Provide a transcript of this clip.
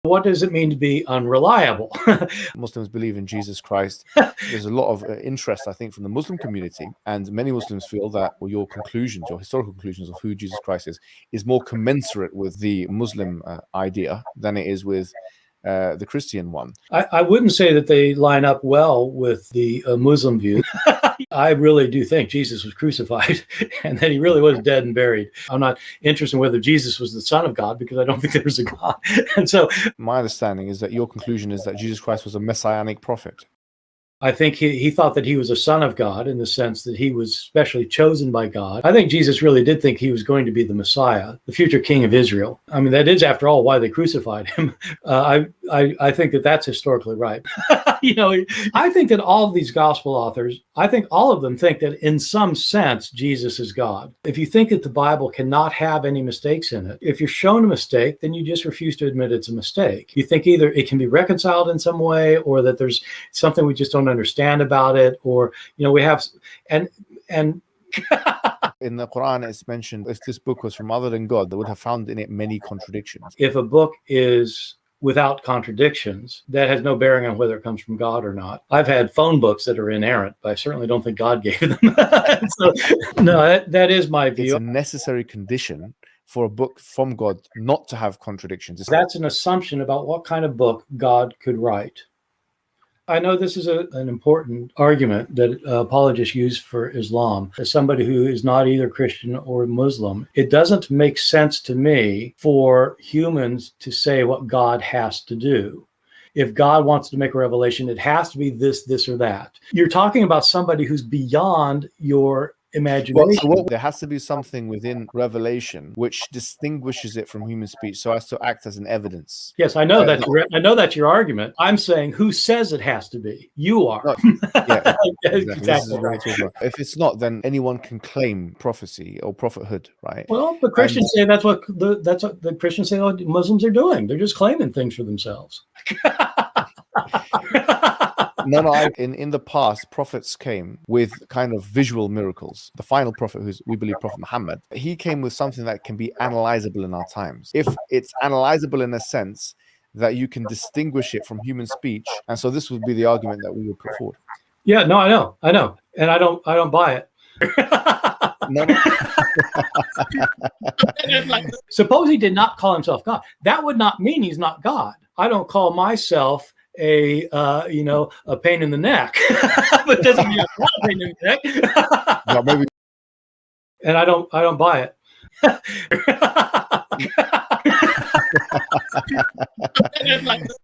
What does it mean to be unreliable? Muslims believe in Jesus Christ. There's a lot of interest, I think, from the Muslim community, and many Muslims feel that your conclusions, your historical conclusions of who Jesus Christ is more commensurate with the Muslim idea than it is with the Christian one. I wouldn't say that they line up well with the Muslim view. I really do think Jesus was crucified and that he really was dead and buried. I'm not interested in whether Jesus was the Son of God, because I don't think there was a God. And so my understanding is that your conclusion is that Jesus Christ was a messianic prophet. I think he thought that he was a son of God, in the sense that he was specially chosen by God. I think Jesus really did think he was going to be the Messiah, the future king of Israel. I mean, that is, after all, why they crucified him. I think that that's historically right. I think that all of these gospel authors, I think all of them think that in some sense, Jesus is God. If you think that the Bible cannot have any mistakes in it, if you're shown a mistake, then you just refuse to admit it's a mistake. You think either it can be reconciled in some way, or that there's something we just don't understand about it, or we have and in the Quran it's mentioned, if this book was from other than God, they would have found in it many contradictions. If a book is without contradictions, that has no bearing on whether it comes from God or not. I've had phone books that are inerrant, but I certainly don't think God gave them. So, no, that is my view. It's a necessary condition for a book from God not to have contradictions. That's an assumption about what kind of book God could write. I know this is an important argument that apologists use for Islam. As somebody who is not either Christian or Muslim, it doesn't make sense to me for humans to say what God has to do. If God wants to make a revelation, it has to be this, this, or that. You're talking about somebody who's beyond your imagination. There has to be something within revelation which distinguishes it from human speech, so as to act as an evidence. Yes, I know that's your argument. I'm saying, who says it has to be? You are. No, yeah, exactly. Right. If it's not, then anyone can claim prophecy or prophethood, right? Well, the Christians say that's what the Christians say what Muslims are doing. They're just claiming things for themselves. No, in the past, prophets came with kind of visual miracles. The final prophet, we believe Prophet Muhammad, he came with something that can be analyzable in our times. If it's analyzable in a sense that you can distinguish it from human speech, and so this would be the argument that we would put forward. Yeah, no, I know, and I don't buy it. No. Suppose he did not call himself God. That would not mean he's not God. I don't call myself a pain in the neck, but doesn't mean I'm not a pain in the neck. No, maybe. And I don't buy it.